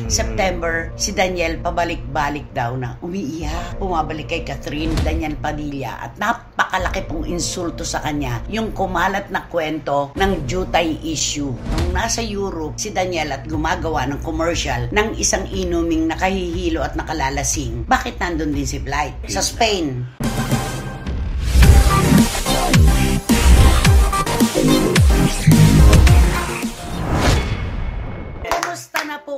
September, si Daniel pabalik-balik daw na umiiyak. Pumabalik kay Catherine, Daniel Padilla, at napakalaki pong insulto sa kanya yung kumalat na kwento ng jutay issue. Nung nasa Europe, si Daniel at gumagawa ng commercial ng isang inuming nakahihilo at nakalalasing. Bakit nandun din si Blythe? Sa Spain.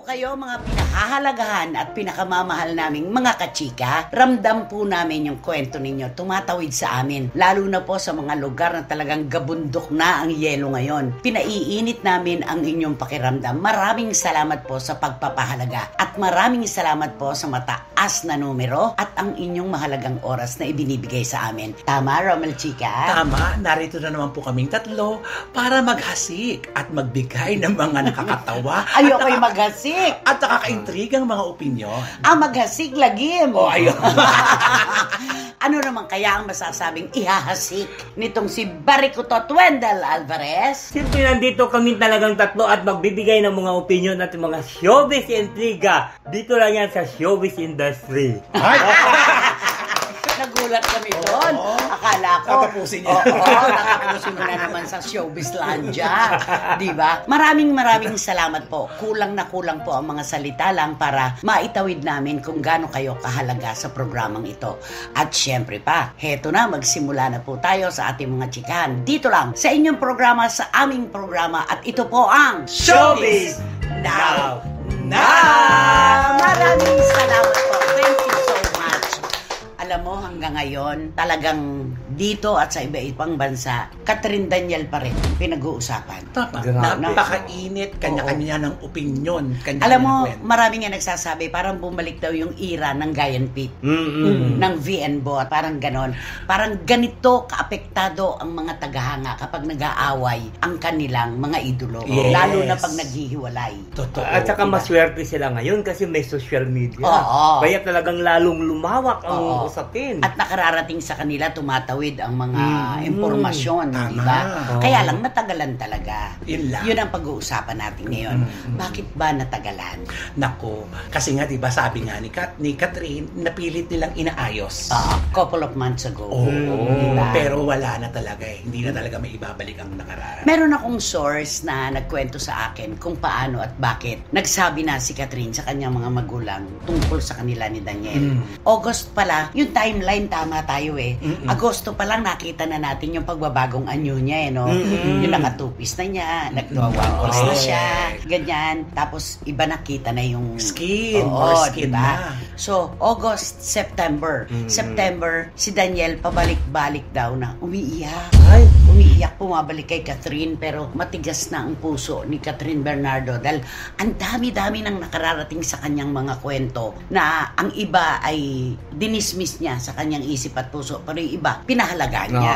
Kayo mga pinakahalagahan at pinakamamahal naming mga kachika, ramdam po namin yung kwento ninyo, tumatawid sa amin, lalo na po sa mga lugar na talagang gabundok na ang yelo ngayon. Pinaiinit namin ang inyong pakiramdam. Maraming salamat po sa pagpapahalaga at maraming salamat po sa mataas na numero at ang inyong mahalagang oras na ibinibigay sa amin. Tama, Romel Chika? Tama, narito na naman po kaming tatlo para maghasik at magbigay ng mga nakakatawa. Ayoko'y maghasik! At nakakaintrigang mga opinyon. Maghasik lagim. Ayun. Ano naman kaya ang masasabing ihahasik nitong si Barikutot Wendell Alvarez? Siyempre nandito kami talagang tatlo at magbibigay ng mga opinyon at mga showbiz intriga. Dito lang yan sa showbiz industry. Nagulat kami doon. Akala ko. Tatapusin niya. Tatapusin mo na naman sa Showbizlandia. Diba? Maraming salamat po. Kulang na kulang po ang mga salita lang para maitawid namin kung gaano kayo kahalaga sa programang ito. At syempre pa, heto na, magsimula na po tayo sa ating mga chikahan. Dito lang, sa inyong programa, sa aming programa. At ito po ang Showbiz Now! Maraming salamat po. Thank you so much. Alam mo, hanggang ngayon, talagang dito at sa iba-ibang bansa, Catherine Daniel pa rin pinag-uusapan. Tama. Napakainit, kanya-kanya ng opinyon. Alam mo, marami nga nagsasabi, parang bumalik daw yung era ng Guyan Pit, ng VN Bot, parang ganon. Parang ganito kaapektado ang mga tagahanga kapag nag-aaway ang kanilang mga idolo. Yes. Lalo na pag naghihiwalay. Totoo. At saka maswerte sila ngayon kasi may social media. Oo. Kaya talagang lalong lumawak ang usapin. At nakararating sa kanila, tumatawid ang mga impormasyon, Tama. di ba? Kaya lang natagalan talaga. Yun lang. Yun ang pag-uusapan natin ngayon. Bakit ba natagalan? Nako, kasi nga 'di ba sabi nga ni Catherine, napilit nilang inaayos. Couple of months ago. Diba? Pero wala na talaga eh. Hindi na talaga may ibabalik ang nakaraan. Meron akong source na nagkwento sa akin kung paano at bakit nagsabi na si Catherine sa kanyang mga magulang tungkol sa kanila ni Daniel. August pala, yung timeline tama tayo eh. Agosto pa lang nakita na natin yung pagbabagong anyo niya eh, no? Yung nakatupis na niya, nagwawangos na siya, ganyan. Tapos iba nakita na yung skin, more skin diba? na. So, August, September. September, si Daniel pabalik-balik daw na umiiyak. Umiiyak, pumabalik kay Catherine, pero matigas na ang puso ni Catherine Bernardo dahil ang dami-dami nang nakararating sa kanyang mga kwento na ang iba ay dinismiss niya sa kanyang isip at puso, pero yung iba, pinahalagaan niya.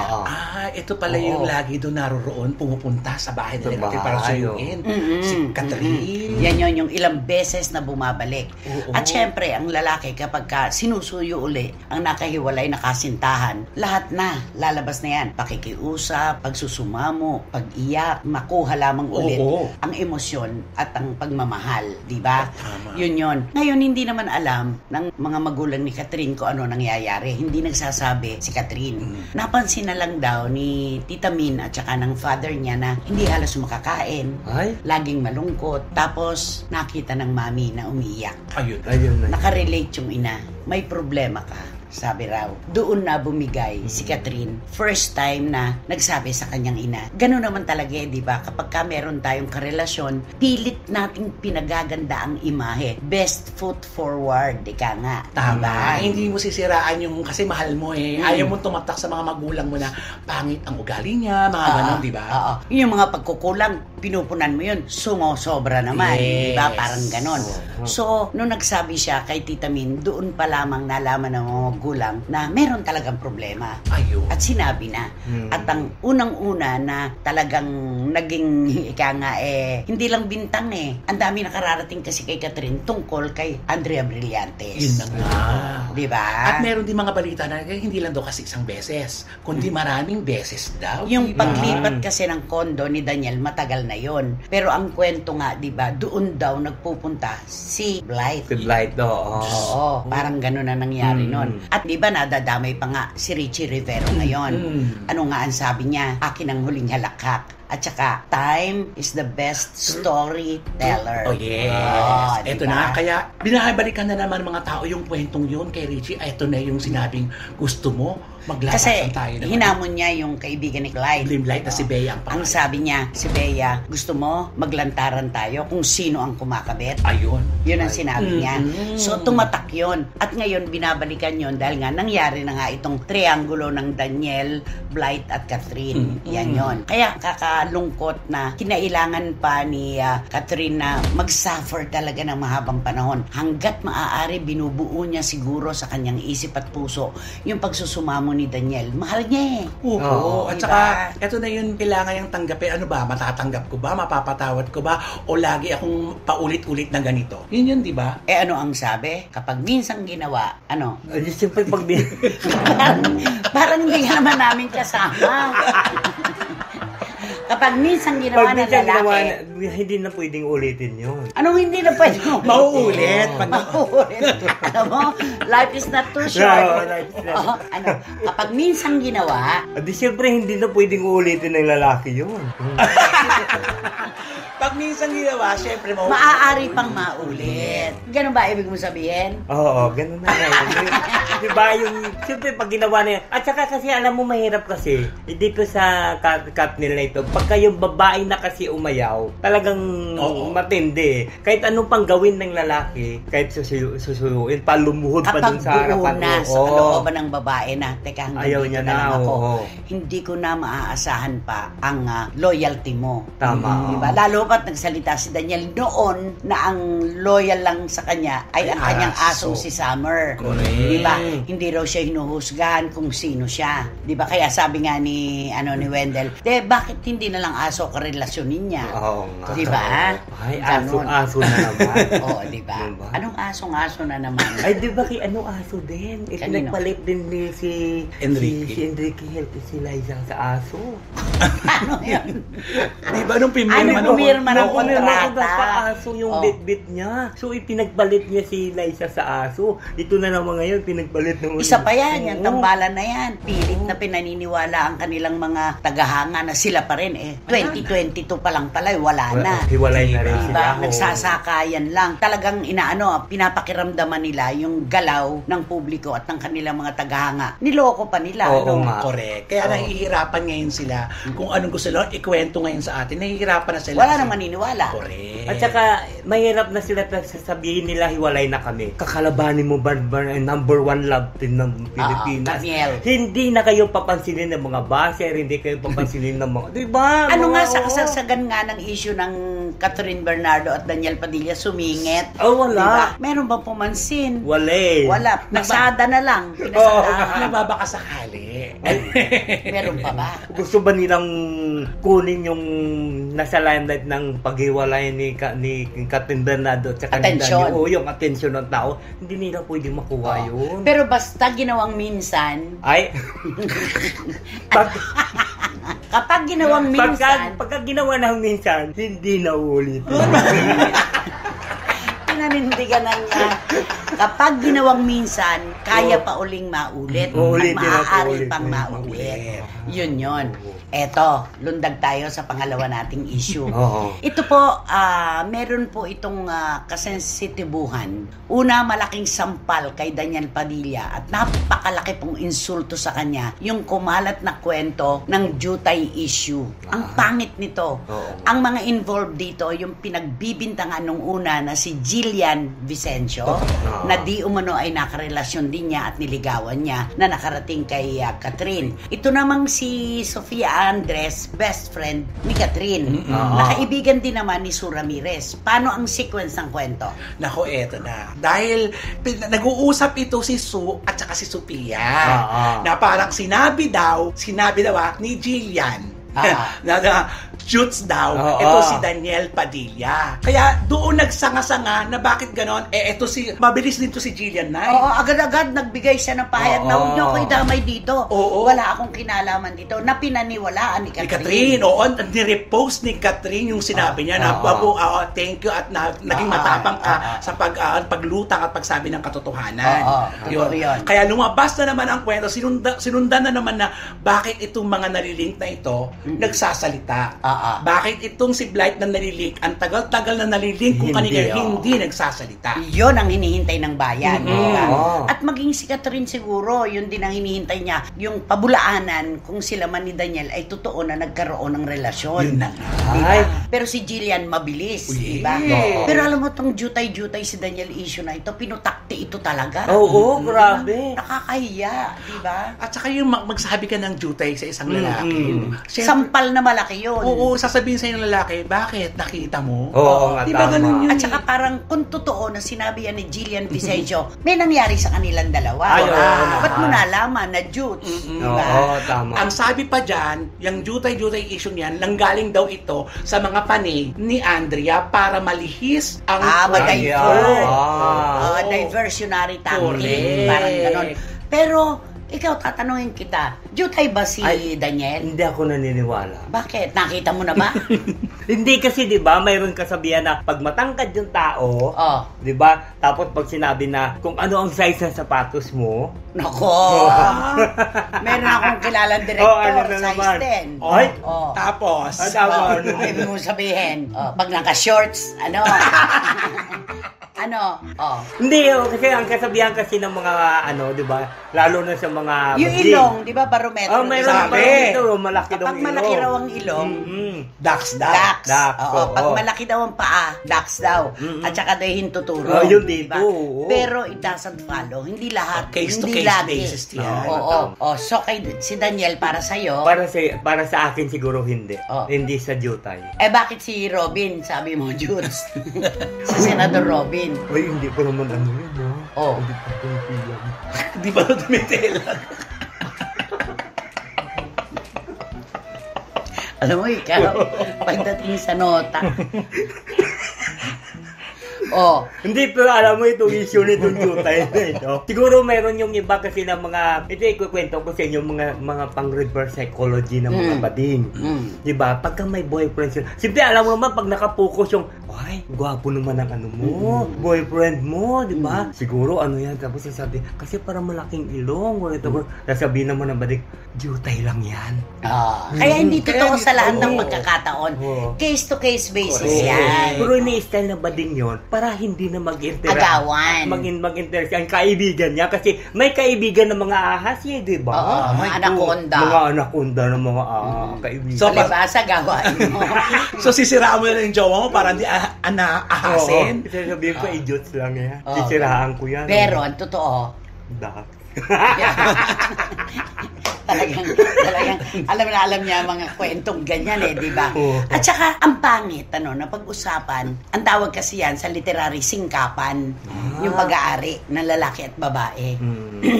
Ito pala yung lagi doon naroroon, pumupunta sa bahay nila para suyuin. Si Catherine. Yan yun, yung ilang beses na bumabalik. At syempre, ang lalaki kapag sinusuyo uli ang nakahiwalay na kasintahan, lahat na, lalabas na yan. Pakikiusap, pagsusumamo, pag-iyak, makuha lamang ulit ang emosyon at ang pagmamahal, di ba? Yun yun. Ngayon, hindi naman alam ng mga magulang ni Catherine kung ano nangyayari. Hindi nagsasabi si Catherine. Napansin na lang daw ni Tita Min at saka ng father niya na hindi halos makakain. Laging malungkot. Tapos, nakita ng mami na umiiyak. Ayun. Nakarelate yung ina. May problema ka. Sabi raw, doon na bumigay si Catherine. First time na nagsabi sa kanyang ina. Ganun naman talaga di ba? Kapag meron tayong karelasyon, pilit nating pinagaganda ang imahe. Best foot forward, ika nga. Tama. Diba? Hindi mo sisiraan yung, kasi mahal mo eh. Ayaw mo tumatak sa mga magulang mo na pangit ang ugali niya, mga ganon, di ba? Yung mga pagkukulang, pinupunan mo yun, sumo-sobra naman. Di ba? Parang ganon. So, nung nagsabi siya kay Tita Min, doon pa lamang nalaman ng mga magulang na meron talagang problema. Ayun. At sinabi na. At ang unang-una na talagang naging hindi lang bintang eh. Ang dami nakararating kasi kay Catherine tungkol kay Andrea Brillantes. Yun na nga. Diba? At meron din mga balita na hindi lang daw kasi isang beses, kundi maraming beses daw. Yung paglipat kasi ng kondo ni Daniel matagal na yon. Pero ang kwento nga, di ba, doon daw nagpupunta si Blythe. Si Blythe, oo. Oo, parang gano'n na nangyari nun. At di ba nadadamay pa nga si Richie Rivero ngayon. Ano nga ang sabi niya? Akin ang huling halakhak. At saka, time is the best storyteller. Oh, yes. Ito diba? na. Kaya, binabalikan na naman mga tao yung kwentong yun kay Richie. Ito na yung sinabing gusto mo, Kasi maglabasan tayo naman. hinamon niya yung kaibigan ni Clyde. Limelight na si Bea ang Ang pangalan. sabi niya, si Bea, gusto mo maglantaran tayo kung sino ang kumakabit? Ayun. Yun ang sinabi niya. So, tumatak yun. At ngayon, binabalikan yun dahil nga nangyari na nga itong triangulo ng Daniel, Blythe at Catherine. Yan yun. Kaya kakalungkot na kinailangan pa ni Catherine na mag-suffer talaga ng mahabang panahon. Hanggat maaari, binubuo niya siguro sa kanyang isip at puso yung pagsusumamo ni Daniel. Mahal niya eh. Oo. At diba? saka, ito na yun, kailangan yung tanggapin. Ano ba? Matatanggap ko ba? Mapapatawad ko ba? O lagi akong paulit-ulit na ganito? Yun yun, di ba? Eh ano ang sabi? Kapag minsan ginawa, ano? Ay, siyempre pag parang hindi nga naman namin kasama. Kapag minsan ginawa ng lalaki, hindi na pwedeng ulitin yun. anong hindi na pwede mo? Mauulit. Mauulit. Alam mo, life is not too short. No, life is not- Oo, ano, kapag minsan ginawa, Di siyempre hindi na pwedeng ulitin ng lalaki yun. Pag minsan ginawa, syempre maaari pang maulit. Ganun ba ibig mo sabihin? Oo, ganun na nga yun. Diba yung, siyempre pag ginawa na yun. At saka kasi alam mo mahirap kasi, dito sa cut nila ito, pagka yung babae na kasi umayaw, talagang matindi. Kahit anong pang gawin ng lalaki, kahit susuyuin, palumuhod pa Kapag dun sa harapan buo na sa kalooban ng babae na, teka, hanggang Ayaw dito niya na na, lang ako. oo. Hindi ko na maaasahan pa ang loyalty mo. Tama. Diba? Lalo pat nagsalita si Daniel noon na ang loyal lang sa kanya ay ang kanyang aso. asong si Summer. Correct. Diba? Hindi raw siya hinuhusgahan kung sino siya. Diba? Kaya sabi nga ni Wendell, bakit hindi na lang aso karelasyonin niya? Oo nga. Diba? Ay, Ganon. aso na naman. Oo, diba? Diba? Anong asong-aso na naman? Ay, di ba kay aso din? Kanino? Pinagpalit din ni si Enrique. Si Enrique Healthy sila isang sa aso. Ano yun? Di ba nung Pumirma ng Ano kontrata. pa aso yung Oh. bit-bit niya. So, ipinagpalit niya si Liza sa aso. Ito na naman ngayon, pinagpalit ng Isa pa yan, yung Oo. tambalan na yan. Pilit na pinaniniwala ang kanilang mga tagahanga na sila pa rin eh. 2022 pa lang pala, wala na. Hiwalay na rin Diba? sila. Oo. Nagsasakayan lang. Talagang pinapakiramdaman nila yung galaw ng publiko at ng kanilang mga tagahanga. Niloko pa nila. Oo no? nga. Correct. Kaya nahihirapan ngayon sila kung anong gusto nila ikwento ngayon sa atin. Nahihirapan na sila. Wala kasi- nang maniniwala. Correct. At saka, mahirap na sila sasabihin nila hiwalay na kami. Kakalabanin mo ba number one love team ng Pilipinas? Daniel. Hindi na kayo papansinin ng mga baser, hindi kayo papansinin ng mga... Diba? Ano nga Mga- sa oo. kasagsagan nga ng issue ng Catherine Bernardo at Daniel Padilla sumingit? Oh, wala. Diba? Meron bang pumansin? Wala eh. Wala. Pasada na lang. Oo. Pinasadahan. Nababaka sakali. Meron pa ba? Gusto ba nilang kunin yung nasa limelight ng paghiwalay ni Catherine Bernardo at saka ni Atensyon. Daniel? Oo, yung atensyon ng tao. Hindi nila pwede makuha yun. Pero basta ginawang minsan, Ay, pag, kapag ginawang minsan, pagka ginawa ng minsan, hindi na ulit. pinanindigan na niya. Kapag ginawang minsan, kaya pa uling maulit. Uulitin At at maaari uulitin. pang maulit. Yun. Eto, lundag tayo sa pangalawa nating issue. Oo. Ito po, meron po itong kasensitibuhan. Una, malaking sampal kay Daniel Padilla at napakalaki pong insulto sa kanya yung kumalat na kwento ng Jutay issue. Ang pangit nito. Oo. Ang mga involved dito, yung pinagbibintangan nung una na si Jillian Vicencio, na di umano ay nakarelasyon din niya at niligawan niya na nakarating kay Catherine. Ito namang si Sofia Andres, best friend ni Catherine. Nakaibigan din naman ni Sue Ramirez. Paano ang sequence ng kwento? Nako, eto na. Dahil nag-uusap ito si Sue at saka si Sophia. Na parang sinabi daw ni Jillian na shoots daw, Oo. ito si Daniel Padilla. Kaya doon nagsanga-sanga na bakit ganon, ito mabilis din to si Jillian Knight. Oo, agad-agad nagbigay siya ng pahayag na huwag niyo ako idamay dito. Oo. Wala akong kinalaman dito. Na pinaniwalaan ni Ni Catherine. Catherine, nirepost ni Catherine yung sinabi niya na, thank you at naging matapang ka sa paglutang at pagsabi ng katotohanan. Totoo yun. Kaya lumabas na naman ang kwento, sinundan na naman na bakit itong mga nalilink na ito nagsasalita. Bakit itong si Blight na nalilink, ang tagal-tagal na nalilink kung kanina hindi nagsasalita. Yun ang hinihintay ng bayan. Diba? Oo. At maging si Catherine siguro, yun din ang hinihintay niya. Yung pabulaanan kung sila man ni Daniel ay totoo na nagkaroon ng relasyon. Yun na nga. Diba? Ay. Pero si Jillian mabilis. Uy, Diba? oo. Pero alam mo tong jutay-jutay si Daniel issue na ito, pinutakti ito talaga. Oo, grabe. Nakakahiya. Diba? At saka yung magsabi ka ng jutay sa isang lalaki. Siyempre, Sampal na malaki yun. oo, sasabihin sa'yo ng lalaki, bakit? Nakita mo? Oo nga, Diba tama. ganun yun? At saka parang kung totoo na sinabi yan ni Jillian Vicencio, may nangyari sa kanilang dalawa. Ay, oo naman. Ba't mo nalaman na jute? Diba? Oo, tama. Ang sabi pa dyan, yung jutay-jutay issue niyan, nanggaling daw ito sa mga panay ni Andrea para malihis ang ma-divert. Ah. Diversionary tactic. Correct. Parang ganon. Pero, ikaw, tatanungin kita, jutay ba si Daniel? Hindi ako naniniwala. Bakit? Nakita mo na ba? Hindi kasi 'di ba, mayroon kasabihan na pag matangkad yung tao, Oh. 'di ba? Tapos pag sinabi na kung ano ang size ng sapatos mo, Nako. Meron akong kilalang director, ano na size naman? 10. Ay. Oh. Tapos, tama. Ibig mo sabihin, pag naka-shorts, ano? Ano? Hindi, kasi ang kasabihan kasi ng mga ano, 'di ba? Lalo na sa mga Yung baging. ilong, di ba, barometro? Mayroon Sabi. pa ito, malaki daw Kapag ang malaki ilong. raw ang ilong, ducks daw. Dax. Dax, Oo, oo. pag malaki daw ang paa, Dax daw. At saka daw hintuturo. Oh, yun di ba? dito, oo. Pero it doesn't follow. Hindi lahat. Case to hindi case lagi. basis yan. Oo. So, si Daniel, para sa'yo, Para sa akin siguro hindi. Oh. Hindi sa jutay. bakit si Robin, sabi mo, Jules? Si Senador Robin. Ay, hindi ko naman ano yun, no? Oh. Hindi pa pinipilihan. Di ba dumitelan? Alam mo, ikaw, pagdating sa nota. Hindi, pero alam mo itong issue nitong jutay na ito. Siguro meron yung iba kasi ng mga, ito ikukwento ko sa inyo, mga pang-reverse psychology ng mga bading. Diba? Pagka may boyfriend sila, simple alam mo naman, pag nakapokus yung, ay, gwapo naman ang ano mo, boyfriend mo, diba? Siguro ano yan, tapos sasabi, kasi parang malaking ilong, sasabihin naman ng bading, jutay lang yan. Kaya hindi totoo sa lahat ng pagkakataon. Case-to-case basis yan. Pero ini-style na bading yon para hindi na mag-interact. Agawan. Mag-interact ang kaibigan niya kasi may kaibigan ng mga ahas eh, di ba? Mga anaconda. Mga anaconda ng mga kaibigan. So, palibasa, gawain mo. So, sisiraan mo na yung jowa mo para hindi ahasin? Oo. Sasabihin ko, idiots lang yan. Sisiraan ko yan. Pero, ang totoo, Dak. talagang, alam niya mga kwentong ganyan di ba? Oo. At saka, ang pangit, na pag-usapan, ang tawag kasi yan sa literary singkapan, yung pag-aari ng lalaki at babae.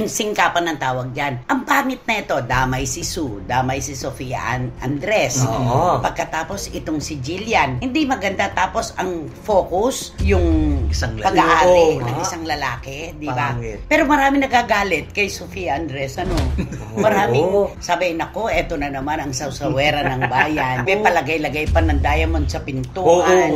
Singkapan ang tawag dyan. Ang pangit na ito, damay si Sue, damay si Sofia Andres. Oo. Pagkatapos, itong si Jillian. Hindi maganda, tapos ang focus, yung Isang lalaki. pag-aari Oo, ng nga. isang lalaki, di ba? Pangit. Pero marami nagagalit kay Sofia Andres, Maraming sabi, nako, eto na naman ang sawsawera ng bayan. May palagay-lagay pa ng diamond sa pintuan.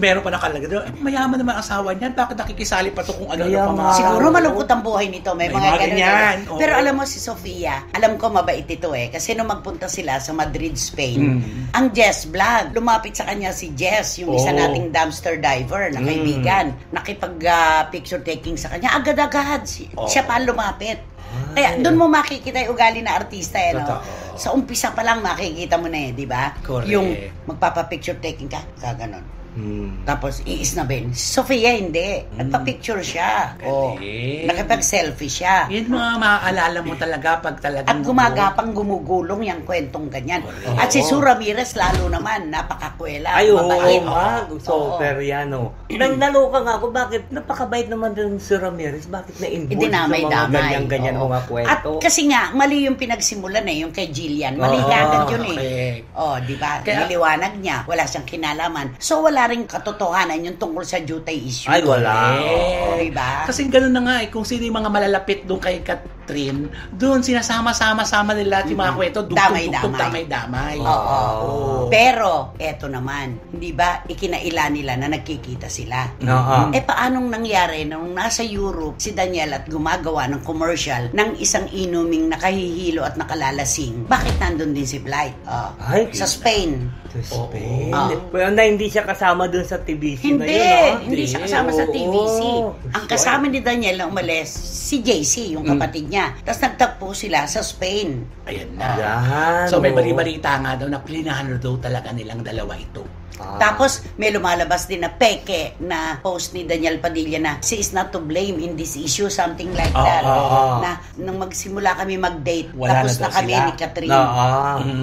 Meron pa nakalagay doon, mayaman naman ang asawa niyan, bakit nakikisali pa to kung ano Kaya pa nga. mga... Siguro malungkot ang buhay nito. May mga mga ganun. ganyan. Pero Oo. alam mo si Sofia, alam ko mabait ito kasi nung magpunta sila sa Madrid, Spain, ang Jess Vlog, lumapit sa kanya si Jess, yung isa nating dumpster diver na kaibigan, nakipag-picture taking sa kanya, agad-agad. Siya pa ang lumapit. Kaya doon mo makikita yung ugali na artista Totoo. Sa umpisa pa lang makikita mo na di ba? Correct. Yung magpapa-picture taking ka, gaganon. Tapos iisnabin. Si Sofia hindi. Nagpa-picture siya. Nakipag-selfie siya. Yan mga maaalala mo talaga pag talagang... At gumagapang gumugulong yung kwentong ganyan. At si Sue Ramirez lalo naman, napakakwela. Ay, oo mabait. nga. Super yan, no. Naloka nga ako, bakit napakabait naman din si Ramirez? Bakit na-involve sa mga ganyan-ganyan mga kwento? At kasi nga, mali yung pinagsimulan yung kay Jillian. Mali agad yun di ba? Niliwanag niya. Wala siyang kinalaman. So, wala rin katotohanan yung tungkol sa duty issue. Ay, wala. Diba? Kasi gano'n na nga kung sino yung mga malalapit doon kay Catherine, doon sinasama-sama nila yung mga kwento, damay-damay. Pero, eto naman, hindi ba, ikinaila nila na nagkikita sila. Paanong nangyari nung nasa Europe si Daniel at gumagawa ng commercial ng isang inuming nakahihilo at nakalalasing, bakit nandun din si Blight? Sa Spain. Sa Spain? Pero hindi siya kasama dun sa TVC na yun, Hindi siya kasama sa TVC. Ang kasama ni Daniel na umalis, si JC, yung kapatid niya. Tapos nagtagpo sila sa Spain. Ayan na. So may bali-balita nga daw na plinahan daw talaga nilang dalawa ito. Tapos may lumalabas din na peke na post ni Daniel Padilla na she is not to blame in this issue, something like that. Na nung magsimula kami mag-date, tapos na kami ni Catherine.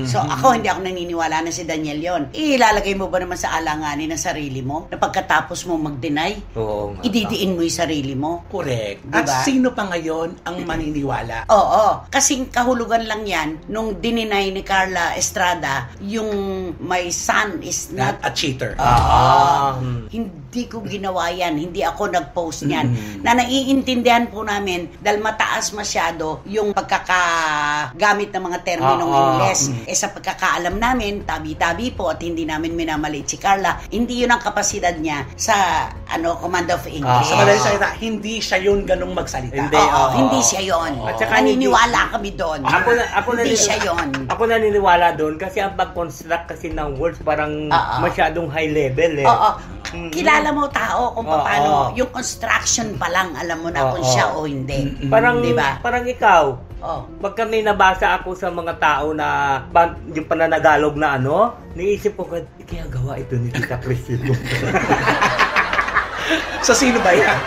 So hindi ako naniniwala na si Daniel yon. Ilalagay mo ba naman sa alanganin ng sarili mo na pagkatapos mo mag-deny, ididiin mo yung sarili mo? Correct. Diba? At sino pa ngayon ang maniniwala? Kasing kahulugan lang yan nung dininay ni Carla Estrada yung my son is not a cheater. Hindi ko ginawa yan. Hindi ako nag-post niyan. Na naiintindihan po namin dahil mataas masyado yung pagkakagamit ng mga terminong Ingles. Sa pagkakaalam namin, tabi-tabi po at hindi namin minamaliit si Carla. Hindi yun ang kapasidad niya sa Command of English. Sa madaling salita, hindi siya yun ganung magsalita. Hindi siya yun. At saka naniniwala kami doon. Hindi siya yun. Ako naniniwala doon kasi ang pag-construct kasi ng words parang masyadong high level Kilala mo tao kung paano yung construction pa lang alam mo na kung siya o hindi. Parang diba? Parang ikaw. Pag kami nabasa ako sa mga tao na yung pananagalog na niisip ko kaya gawa ito ni Tita Cristina. So sino ba yan?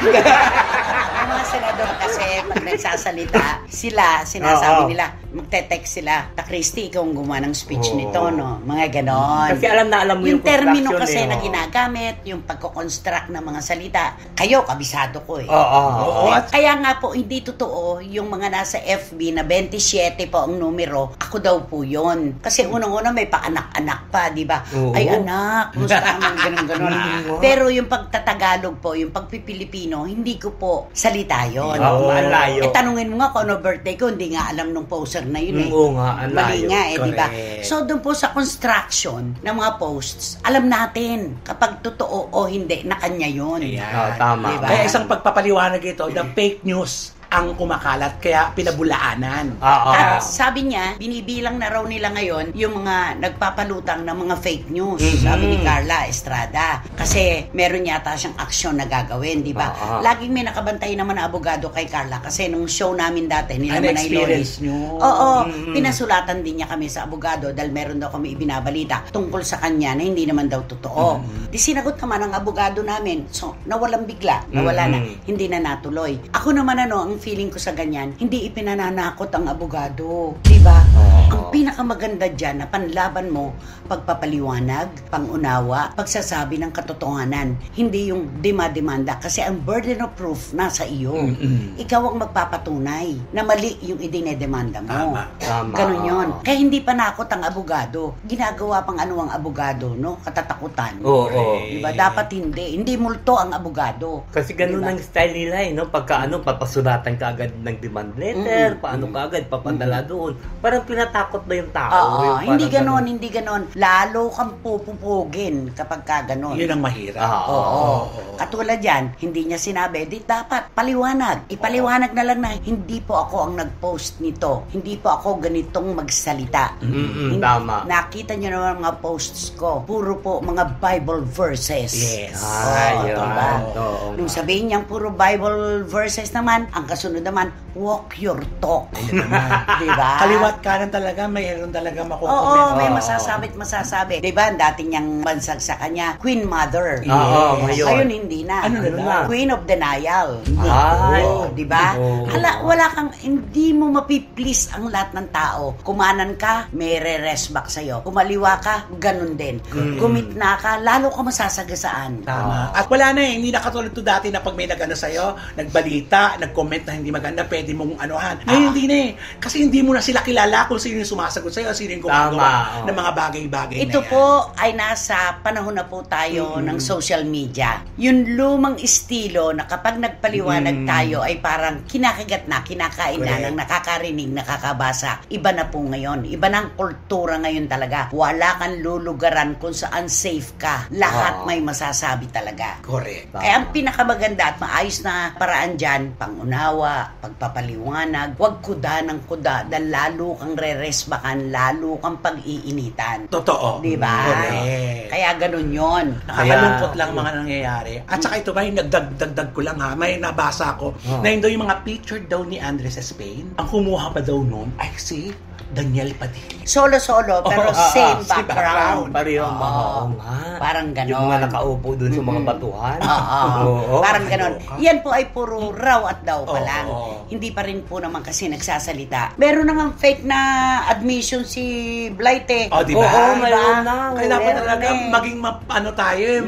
Ang mga senador kasi pag nagsasalita, sinasabi nila, magte-text sila, Ta Christy, ikaw ang gumawa ng speech nito, no? Mga ganon. Kasi alam mo yung termino kasi na ginagamit, yung pagko-construct ng mga salita, kayo, kabisado ko Kaya nga po, hindi totoo yung mga nasa FB na 27 po ang numero, ako daw po yun. Kasi unang-una may pa-anak-anak pa, di ba? Ay anak, gusto naman ganon-ganon. Pero yung pagtatagalog po, yung pagpipilipino, hindi ko po salita yun. Tanungin mo nga kung ano birthday ko, hindi nga alam nung poster na yun Mali nga di ba? So doon po sa construction ng mga posts, alam natin kapag totoo o hindi na kanya yun. Tama. Diba? Kaya isang pagpapaliwanag ito, the fake news ang kumakalat, kaya pinabulaanan. At sabi niya, binibilang na raw nila ngayon yung mga nagpapalutang ng mga fake news. Sabi ni Carla Estrada. Kasi meron yata siyang aksyon na gagawin, di ba? Laging may nakabantay naman na abogado kay Carla kasi nung show namin dati, nila Manay experience nyo. Pinasulatan din niya kami sa abogado dahil meron daw kami ibinabalita tungkol sa kanya na hindi naman daw totoo. Di sinagot naman ang abogado namin. So, nawalang bigla. Nawala na. Hindi na natuloy. Ako naman ang feeling ko sa ganyan, hindi ipinananakot ang abogado. Diba? Ang pinakamaganda dyan na panlaban mo, pagpapaliwanag, pangunawa, pagsasabi ng katotohanan. Hindi yung demanda kasi ang burden of proof nasa iyo. Ikaw ang magpapatunay na mali yung idinedemanda mo. Tama. Ganun yun. Kaya hindi pa nakot ang abogado. Ginagawa pang ang abogado, no? Katatakutan. Diba? Dapat hindi. Hindi multo ang abogado. Kasi ganun ang style nila no? Pagka papasulatan ka agad ng demand letter, paano ka agad papadala doon. Parang pinatakot ba yung tao? Hindi ganon. Lalo kang pupupugin kapag ka ganon. Yun ang mahirap. Katulad yan, hindi niya sinabi, di dapat paliwanag. Ipaliwanag na lang na hindi po ako ang nag-post nito. Hindi po ako ganitong magsalita. Tama. Nakita niyo naman mga posts ko. Puro po mga Bible verses. Yes. Diba? Nung sabihin niyang puro Bible verses naman, ang kasunod naman, walk your talk. Diba? Kaliwat kanan talaga, mayroon talaga makukomment. Oo, may masasabi. Diba, ang dati niyang bansag sa kanya, Queen Mother. Oo, Ngayon hindi na. Ano na? Queen of Denial. Ay. Diba? Oo. Wala kang, hindi mo mapiplease ang lahat ng tao. Kumanan ka, may re-rest back sa'yo. Kumaliwa ka, ganun din. Gumitna ka, lalo ka masasagasaan. Tama. At wala na hindi na katulad to dati na pag may nag-ano sa'yo, nagbalita, nag-comment na hindi maganda, pwede mong anuhan. Ngayon hindi na Kasi hindi mo na sila kilala kung sino yung sumasagot sa'yo, sino yung gumagawa ng mga bagay-bagay na yan. Ito po ay nasa panahon na po tayo ng social media. Yung lumang estilo na kapag nagpaliwanag tayo ay parang kinakagat na, kinakain na, ng nakakarinig, nakakabasa. Iba na po ngayon. Iba na ang kultura ngayon talaga. Wala kang lulugaran kung saan safe ka. Lahat may masasabi talaga. Correct. Kaya ang pinakamaganda at maayos na paraan dyan, pangunawa, pagpapaliwanag, huwag kuda ng kuda dahil lalo kang re-resbakan, lalo kang pag-iinitan. Totoo. Diba? Correct. Kaya ganun yun. Nakakalungkot lang mga nangyayari. At saka ito ba, yung nagdagdag ko lang ha, may nabasa ko, na yun daw yung mga picture daw ni Andres Spain, ang kumuha pa daw nun, ay si Daniel Padilla. Solo-solo, pero same background. Pareho. Oo. nga. Parang ganon. Yung mga nakaupo dun sa mga batuhan. Oo. Parang ganon. Yan po ay puro raw at daw pa lang. Oo. Hindi pa rin po naman kasi nagsasalita. Meron nang fake na admission si Blight eh. Oh, diba? Oo, mayroon na. Kaya dapat Meron talaga eh. maging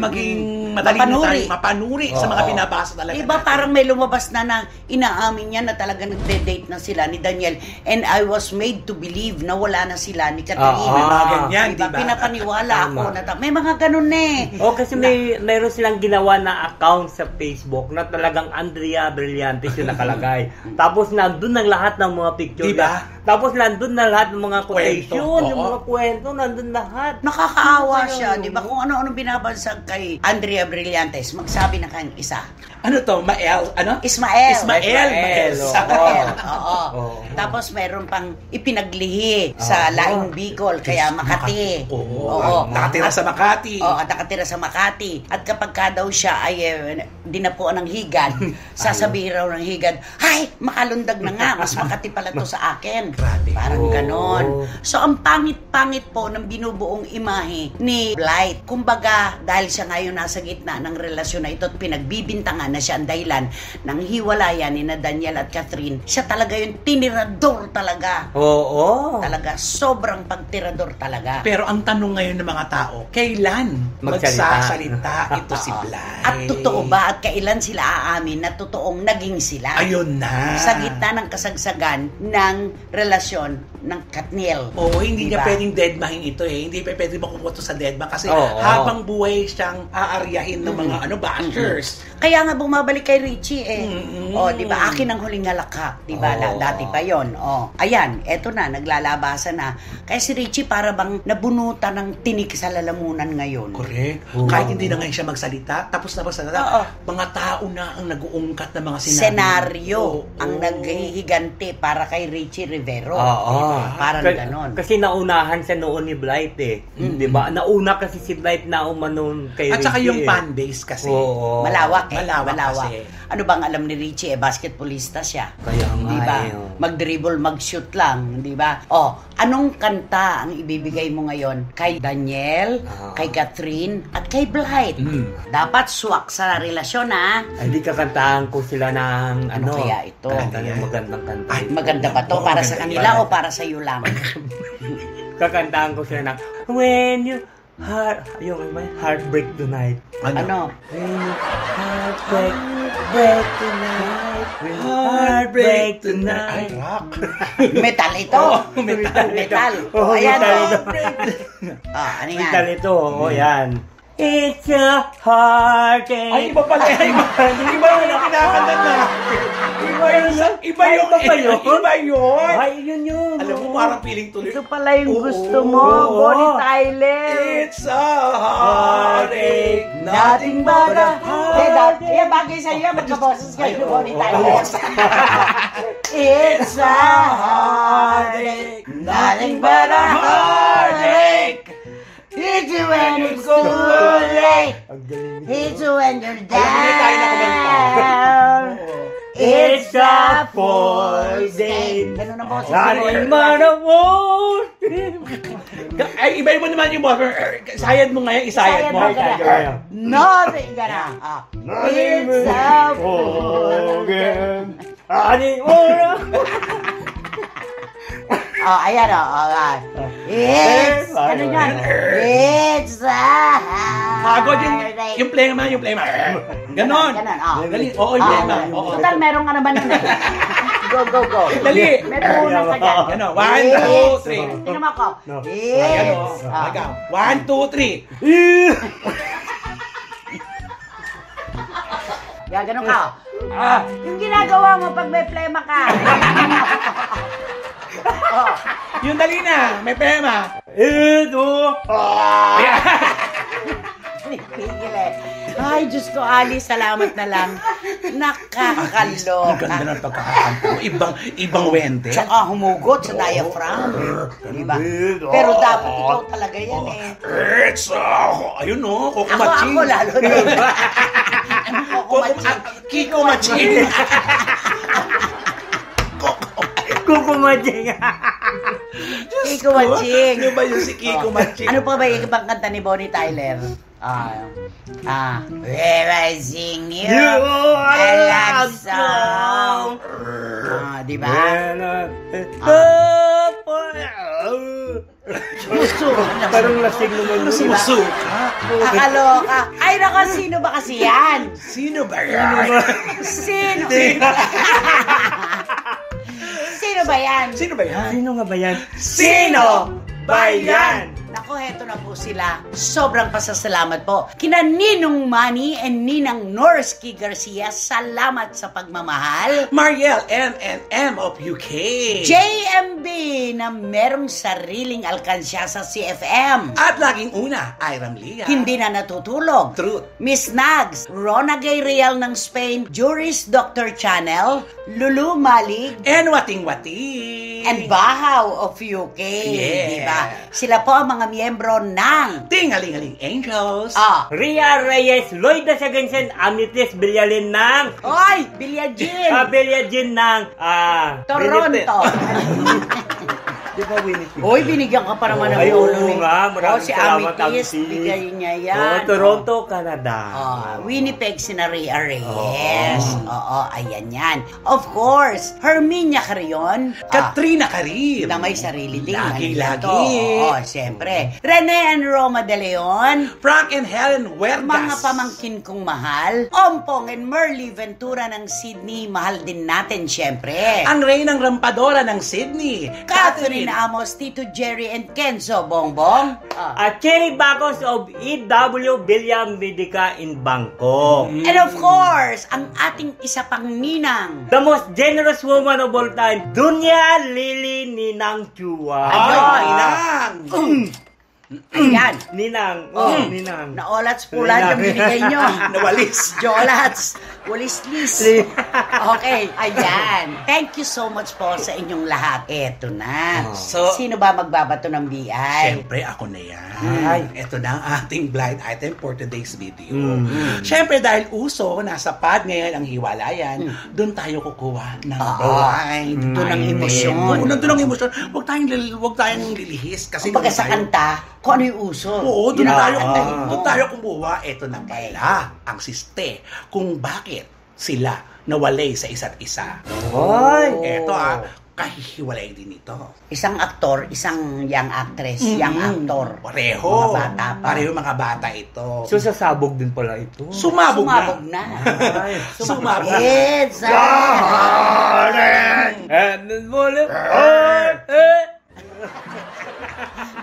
maging madali na tayo, mapanuri sa mga binabasa talaga. Diba natin. parang may lumabas na inaamin niya na talaga nagde-date na sila ni Daniel and I was made to believe na wala na sila ni Catherine. Mga ganyan, diba? diba? Pinapaniwala ako na may mga ganun eh. Kasi mayroon silang ginawa na account sa Facebook na talagang Andrea Brillantes yung nakalagay. Tapos nandun ang lahat ng mga picture. Diba? Tapos nandun na lahat ng mga quotation, Kwento. yung Oo. mga kwento, nandun lahat. Nakakaawa siya, di ba? Kung ano-ano binabansag kay Andrea Brillantes, magsabi na kayong isa. Ano to? Mael? Ano? Ismael. Ismael. Oo. Tapos meron pang ipinaglihi sa Laing Bicol, kaya Makati. Oo. Nakatira sa Makati. Oo, nakatira sa Makati. At kapag ka daw siya ay dinapuan ng higad, sasabihin raw ng higad, "Hay, makalundag na nga, mas Makati pala to sa akin." Grabe. Parang ganon. So, ang pangit-pangit po ng binubuong imahe ni Blight. Kumbaga, dahil siya ngayon nasa gitna ng relasyon na ito at pinagbibintangan na siya ang dahilan ng hiwalayan ni na Daniel at Catherine, siya talaga yung tinirador talaga. Oo. Talaga, sobrang pagtirador talaga. Pero ang tanong ngayon ng mga tao, kailan magsasalita ito si Blight? At totoo ba at kailan sila aamin na totoong naging sila? Ayun na. Sa gitna ng kasagsagan ng relasyon ng Katniel. Oo, hindi niya Diba? pwedeng deadmahin ito eh. Hindi pa pwede makuha to sa deadma kasi Oo. habang buhay siyang aaryahin ng mga bashers. Kaya nga bumabalik kay Richie eh. Mm-mm. Oh, 'di ba? Akin ang huling halakak, 'di ba? Oo. Dati pa 'yon. Oh. Ayan, eto na naglalabasan na. Kaya si Richie para bang nabunutan ng tinik sa lalamunan ngayon. Correct. Oo. Kahit hindi na ngayon siya magsalita, tapos na magsalita, Oo. mga tao na ang nag-uungkat ng mga Senaryo Oo. ang naghihiganti para kay Richie Rivero. Oo. Diba? Parang ganon. Kasi naunahan siya noon ni Blight eh. Di ba? Nauna kasi si Blight na umanon kay At saka Richie yung eh. fan base kasi. Oo. Malawak eh. Malawak kasi. Ano bang alam ni Richie? basketballista siya. Kaya nga Di ba? eh, oh. Mag-dribble, mag-shoot lang. Di ba? Oh, anong kanta ang ibibigay mo ngayon? Kay Daniel, kay Catherine, at kay Blight. Dapat swak sa relasyon, ha? Ay, di kakantahan ko sila ng Ano kaya ito? Kakantahan magandang kanta. Ay, Maganda ba to? Oo, Para sa maganda kanila yan. o para sa iyo lang? Kakantahan ko sila ng When you heartbreak tonight. Ano? When you heartbreak tonight. When you heartbreak Ay, tonight. rock. Metal ito. Metal. Oo, Ayan. metal ito. Ano yan? Metal ito. Oo, yan. It's a heartache. Ay, iba pala. Iba yung kinakanta na. Iba yung Iba ba yun? Iba yun. Ay, yun. Alam mo, parang feeling tuloy. Ito pala yung Oo. gusto mo. Oo. Bonnie Tyler. It's a heartache. Nothing but a heartache. Kaya bagay sa iyo, magkaboses kayo, Bonnie Tyler. It's a heartache. Nothing but a heartache. It's when it's too late. Ang galing. It's when you're Ay, hindi tayo nakumanta. down. It's It's a poison. Ganun ang boses. Running man of war. Ay, iba mo naman yung boses. Sayad mo ngayon, isayad mo. Nothing gana. It's a poison. Running man. Ayan It's, ano yan? It's a Hagod yung plema, Ganon. Dali, oo, yung plema. Total, meron ka naman nun eh. Go. Dali. May punan ka dyan. Ganon, 1, 2, 3. Tingnan mo ako. Ayan o. It's. 1, 2, 3. Gaganon ka. Yung ginagawa mo pag may plema ka. Yung dali na, may plema. Ito. Pigil eh. Ay, Diyos ko, Ali, salamat na lang. Ang Nakakaloka. ganda ng pagkakakanta mo. Ibang wente. Tsaka humugot sa diaphragm. Diba? Pero dapat ikaw talaga yan eh. It's ayun o, kukumaching. Ako lalo din. Kukumaching. Kikumaching. Kukumaching. Kiko Maching. Ano ba yung si Kiko Maching? Ano pa ba yung ibang kanta ni Bonnie Tyler? Where I sing you a love song. Diba? Parang lasing naman mo. Sumusuka. Nakaloka. Ay, naka, sino ba kasi yan? Sino ba yan? Sino? Sino ba yan? Sino ba yan? Sino nga ba yan? Sino ba yan? Naku, heto na po sila. Sobrang pasasalamat po. Kina Ninong Manny and Ninang Norsky Garcia, salamat sa pagmamahal. Mariel NNM of UK. JMB na merong sariling alkansya sa CFM. At laging una, Iram Lia. Hindi na natutulog. Truth. Miss Nags, Rona Gabriel ng Spain, Juris Dr. Channel, Lulu Malig, And Wating-Wating. and Bahaw of UK. Yeah. Diba? Sila po ang mga miyembro ng Tingaling-aling Angels. Ria Reyes, Lloyd Dasagensen, Amitis Bilyalin ng Oy! Bilyajin! Bilyajin ng Toronto! Di ba Winnipeg? Uy, binigyan ka pa naman ng Ay, ulo oo ni... nga. Maraming si salamat, Amitis, Amitis. bigay niya yan. Toronto, Canada. Winnipeg, si Ria Reyes. Oo, ayan yan. Of course, Herminia Carrion. Katrina Karib. Na may sarili din. Lagi-lagi. Oo, siyempre. Rene and Roma de Leon. Frank and Helen Huertas. Mga pamangkin kong mahal. Ompong and Merly Ventura ng Sydney. Mahal din natin, siyempre. Ang Reynang Rampadora ng Sydney. Catherine Amos, Tito Jerry and Kenzo Bongbong. At Cherry Bacos of EW William Medica in Bangkok. And of course, ang ating isa pang ninang. The most generous woman of all time, Dunya Lily Ninang Chua. Ay, Inang. Ayan. Ninang. Oh. Ninang. Naolats pulan yung binigay nyo. Nawalis. Jolats. Walis-lis. Okay, ayan. Thank you so much po sa inyong lahat. Eto na. So, sino ba magbabato ng BI? Siyempre, ako na yan. Ito na ang ating blind item for today's video. Siyempre, dahil uso, nasa pad ngayon ang hiwalayan, doon tayo kukuha ng blind. Doon ang emosyon. Doon ang emosyon. Huwag tayong lilihis. Kasi Kumbaga sa kanta, kung ano yung uso. Oo, yun doon ang tayo, kantahin mo. doon tayo kumuha. Ito na pala ang siste kung bakit sila nawalay sa isa't isa. Ito kahihiwalay din ito. Isang aktor, isang young actress, young actor. Pareho. Mga bata pa. Pareho mga bata ito. So, sasabog din pala ito. Sumabog na. Sumabog na. It's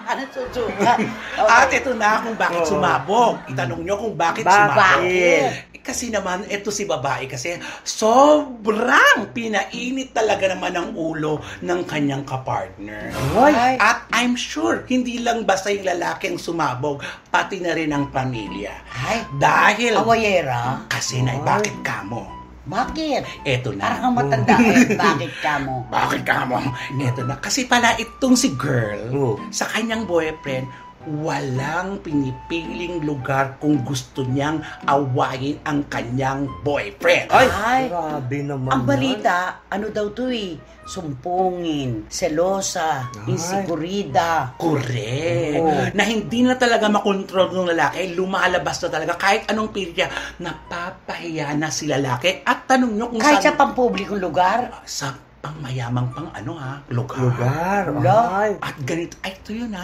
ano susuka? At ito na kung bakit sumabog. Itanong nyo kung bakit sumabog. Kasi naman, ito si babae kasi sobrang pinainit talaga naman ang ulo ng kanyang kapartner. At I'm sure, hindi lang basta yung lalaki ang sumabog, pati na rin ang pamilya. Dahil, awayera? kasi na, bakit kamo? Bakit? Eto na. Parang matanda bakit ka mo? Bakit ka mo? Eto na. Kasi pala itong si girl, sa kanyang boyfriend, walang pinipiling lugar kung gusto niyang awayin ang kanyang boyfriend. Ay, grabe naman ang yan. balita, ano daw to sumpungin, selosa, Ay. insekurida. Correct. Oo. Na hindi na talaga makontrol ng lalaki, lumalabas na talaga kahit anong pilit niya, napapahiya na si lalaki. At tanong nyo kung Kahit sa saan, pampublikong lugar. sa pangmayamang lugar. Lugar. Wala. Ay. At ganito, ay ito yun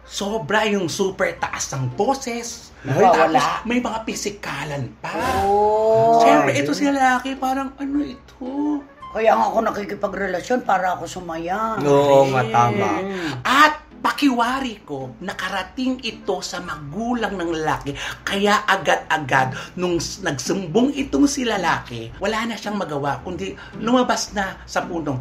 sobra yung super taas ng boses. Nawawala. Tapos may mga pisikalan pa. Oh. Siyempre, Ay. ito si lalaki, parang ano ito? Kaya nga ako nakikipagrelasyon para ako sumaya. Oo nga, tama. At pakiwari ko, nakarating ito sa magulang ng lalaki. Kaya agad-agad, nung nagsumbong itong si lalaki, wala na siyang magawa, kundi lumabas na sa punong,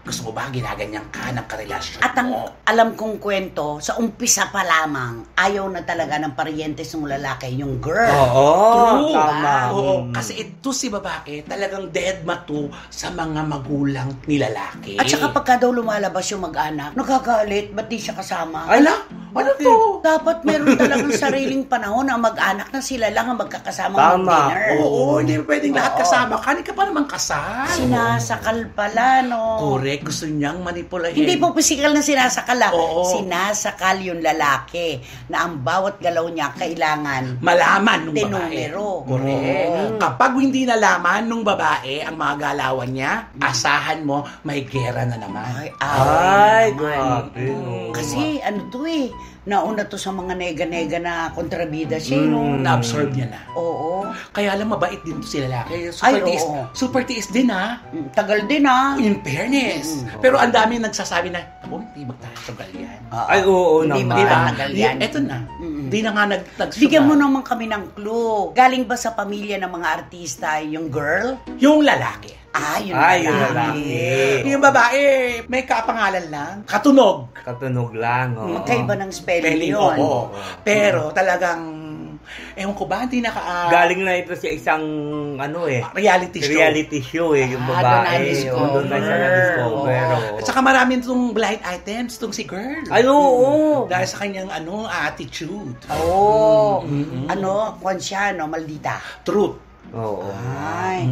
gusto mo ba ginaganyan ka ng karelasyon At ang mo? alam kong kwento, sa umpisa pa lamang, ayaw na talaga ng parientes ng lalaki, yung girl. Oo, True. tama. Oo, kasi ito si babae talagang dead matu sa mga magulang ni lalaki. At saka pagka daw lumalabas yung mag-anak, nagagalit, ba't di siya kasama? Ala, ano to? Dapat meron talagang sariling panahon ang mag-anak na sila lang ang magkakasama Tama. mag-dinner. Oo, hindi pwedeng lahat Oo. kasama. Kani ka pa naman kasal. Sinasakal pala, no? Correct. Gusto niyang manipulahin. Hindi po physical na sinasakal, Oo. Sinasakal yung lalaki na ang bawat galaw niya kailangan malaman ng babae. Denumero. Correct. Oo. Kapag hindi nalaman nung babae ang mga galawan niya, asahan mo, may gera na naman. Ay, naman. grabe. no. Kasi ano to nauna to sa mga nega-nega na kontrabida siya, no? Na-absorb niya na. Oo. Kaya lang mabait din to si lalaki. Ay, Tiis, oo. super tiis din Tagal din, In fairness. Pero ang dami nagsasabi na, hindi magtatagal yan. Ay, oo Hindi naman. magtatagal yan. Eto na. Di na nga nagsugal. Bigyan mo naman kami ng clue. Galing ba sa pamilya ng mga artista yung girl? Yung lalaki. Yung Ay, yung lalaki. lalaki. Yung babae, may kapangalan lang. Katunog. Katunog lang. Oo. Magkaiba ng spelling Spelling, yun. oo. Pero talagang, ewan ko ba, hindi Galing na ito sa isang, reality show. reality show yung doon babae. na-discover. Doon na siya na-discover. Oo. oo. At saka marami itong blind items, itong si girl. Ay, oo. Dahil sa kanyang attitude. Oo. Kwan siya, maldita. Truth. Oo. Ay,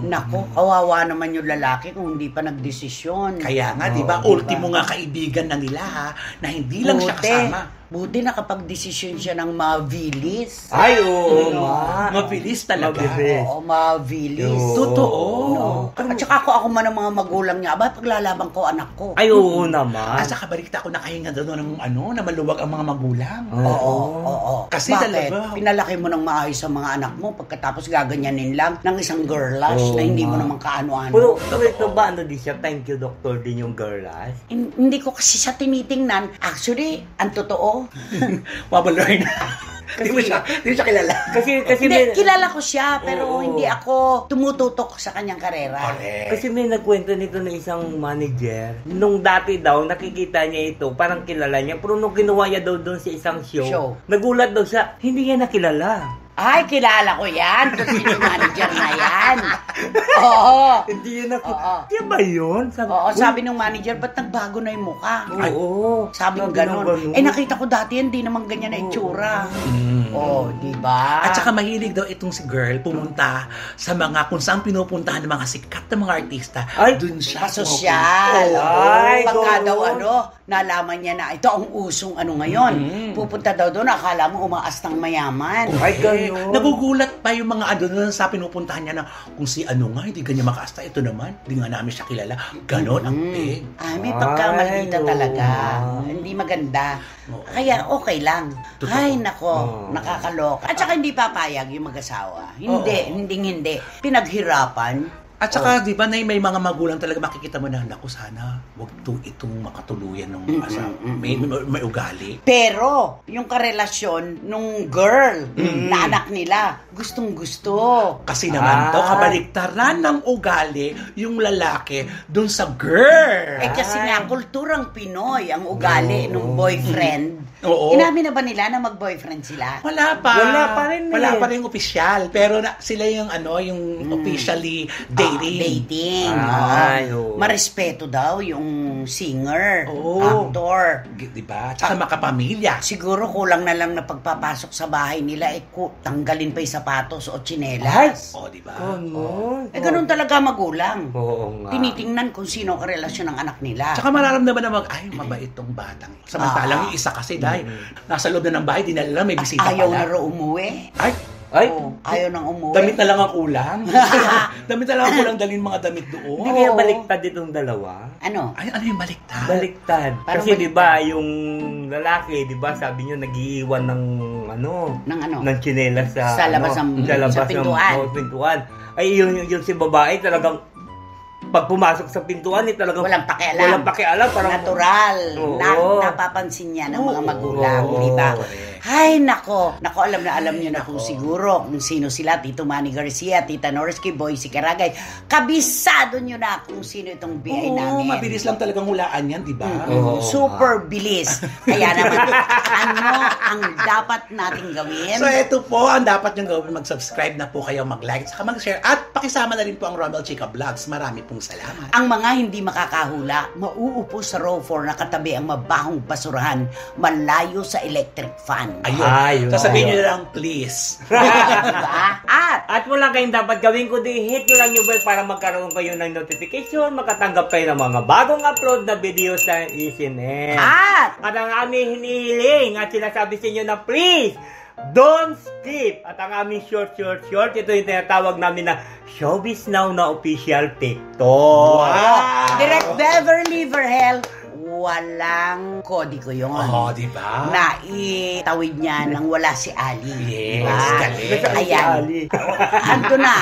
nako, kawawa naman yung lalaki kung hindi pa nagdesisyon. Kaya nga, di ba, Oo, ultimo nga kaibigan na nila, na hindi lang siya kasama. Buti nakapag-desisyon siya ng mavilis. Ay, oo nga. Mabilis talaga. Mabilis. Oo, mavilis. Oo. Totoo. At saka ako man ng mga magulang niya, aba, paglalaban ko anak ko. Ay, oo naman. At saka balita ko nakahinga doon ng na maluwag ang mga magulang. Oo. Kasi Bakit? talaga. Pinalaki mo ng maayos ang mga anak mo, pagkatapos gaganyanin lang ng isang girlash Oo na hindi mo nga. naman kaano-ano. Pero ito ba, di siya, thank you, doctor, din yung girl, Hindi ko kasi siya tinitingnan. Actually, ang totoo. Mabalor na. Hindi siya kilala. Kasi Hindi, kilala ko siya, Oo. pero hindi ako tumututok sa kanyang karera. Correct. Kasi may nagkwento nito ng isang manager. Nung dati daw, nakikita niya ito, parang kilala niya. Pero nung ginawa niya daw doon sa isang show, nagulat daw siya, hindi niya nakilala. Ay, kilala ko yan. Kung sino yung manager na yan. Oo. Hindi niya nakilala. Oo. Kaya ba yun? Sabi ng manager, ba't nagbago na yung mukha? Oo. Sabi ng ng ganun. ganun. Nakita ko dati yan, di naman ganyan na itsura. Di ba? At saka mahilig daw itong si girl pumunta sa mga kung saan pinupuntahan ng mga sikat na mga artista. Ay, dun siya. Pasosyal. Ay, Pagka doon. daw nalaman niya na ito ang usong ngayon. Pupunta daw doon, akala mo umaastang mayaman. Ay, ganun. Nagugulat pa yung mga doon sa pinupuntahan niya na kung si nga, hindi ganyan makaasta. Ito naman, hindi nga namin siya kilala. Ganon ang big. Ay, may pagkamaldita Ay, talaga. oo. Hindi maganda. Oo. Kaya okay lang. Totoo. Ay, nako, Oo. nakakaloka. At saka hindi papayag yung mag-asawa. Oo. Hindi. Pinaghirapan. At saka, di ba, may mga magulang talaga makikita mo na, naku, sana, wag itong makatuluyan ng asawa. May ugali. Pero, yung karelasyon nung girl na anak nila, gustong-gusto. Kasi naman daw, kabaliktaran ng ugali yung lalaki dun sa girl. Kasi nga, kulturang Pinoy ang ugali nung boyfriend. Oo. Inamin na ba nila na mag-boyfriend sila? Wala pa. Wala pa rin eh. Wala pa rin opisyal. Pero sila yung yung officially dating dating. Ay, oo. Marespeto daw yung singer, Oo. actor. Diba? Tsaka makapamilya. Siguro kulang na lang na pagpapasok sa bahay nila, tanggalin pa yung sapatos o tsinelas. O, diba? Ganun talaga magulang. Oo nga. Tinitingnan kung sino ang relasyon ng anak nila. Tsaka mararamdaman naman, ay, mabait tong batang. Samantalang yung isa kasi dahil nasa loob na ng bahay, di na alam, may bisita Ayaw pala. na raw umuwi. Ay, Ayaw nang umuwi. Damit na lang ang kulang. Damit na lang ang kulang dalhin mga damit doon. hindi kaya baliktad itong dalawa? Ano? Ay, ano yung baliktad? Baliktad. Parang Kasi baliktad. 'di ba, yung lalaki, 'di ba, sabi niyo nagiiwan ng Ng ano? ng tsinelas Sa labas ng- sa pintuan. pintuan. Ay yung si babae talagang pag pumasok sa pintuan, talagang Walang pakialam. Walang pakialam, parang Natural. Oo. Napapansin niya ng mga magulang, Oo. di ba? Correct. Ay, nako. Nako, alam na alam niyo na kung siguro kung sino sila. Tito Manny Garcia, Tita Norsky, Boy si Karagay. Kabisado niyo na kung sino itong BI Oo, namin. mabilis lang talagang hulaan yan, di ba? Oo. Super bilis. Kaya naman, ano ang dapat nating gawin? So, ito po ang dapat nyo gawin. Mag-subscribe na po kayo, mag-like, saka mag-share. At pakisama na rin po ang Romel Chica Vlogs. Marami pong salamat. Ang mga hindi makakahula, mauupo sa row 4 na katabi ang mabahong basurahan, malayo sa electric fan. Ayun. Sasabihin nyo na lang, please. Diba? At wala kayong dapat gawin kundi hit nyo lang yung bell para magkaroon kayo ng notification, makatanggap kayo ng mga bagong upload na video sa ECNN. At At ang aming hinihiling at sinasabi sa inyo na please, don't skip. At ang aming short, ito yung tinatawag namin na Showbiz Now na official TikTok. Wow! Direct Beverly Verhel, walang kodigo yun. Oo, di ba? Naitawid niya nang wala si Ali. Yes, Diba? galing. Ayan. Ando na.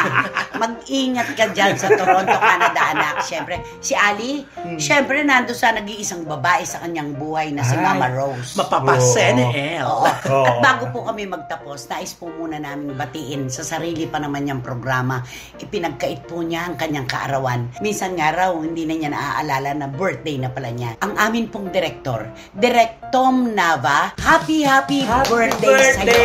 Mag-ingat ka dyan sa Toronto, Canada, anak. Siyempre, si Ali, siyempre, nando sa nag-iisang babae sa kanyang buhay na si Ay, Mama Rose. Mapapasenel. Oo. Oo. At bago po kami magtapos, nais po muna namin batiin sa sarili pa naman niyang programa. Ipinagkait po niya ang kanyang kaarawan. Minsan nga raw, hindi na niya naaalala na birthday na pala niya. Ang amin pong direktor, Direk Tom Nava, happy birthday sa iyo.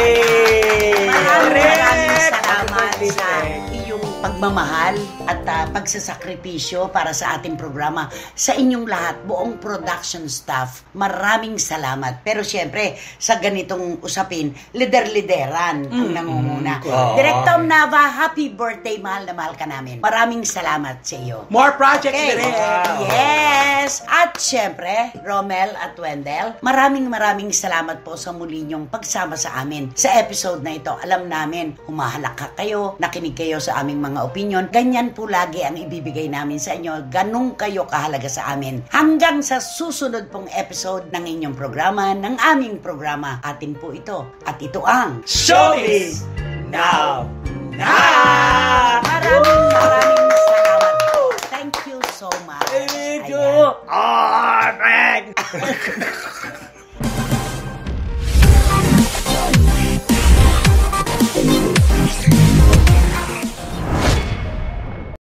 Maraming salamat sa iyong pagmamahal at pagsasakripisyo para sa ating programa. Sa inyong lahat, buong production staff, maraming salamat. Pero syempre, sa ganitong usapin, lider-lideran ang nangunguna. Direk Tom Nava, happy birthday, mahal na mahal ka namin. Maraming salamat sa iyo. More projects Okay. din. Yes! At syempre, Romel at Wendell, maraming salamat po sa muli niyong pagsama sa amin. Sa episode na ito, alam namin, humahalaka kayo, nakinig kayo sa aming mga opinion. Ganyan po lagi ang ibibigay namin sa inyo. Ganun kayo kahalaga sa amin. Hanggang sa susunod pong episode ng inyong programa, ng aming programa. Atin po ito. At ito ang Showbiz Now! Maraming salamat po. Thank you so much. Thank you. Ayan. Oh, thank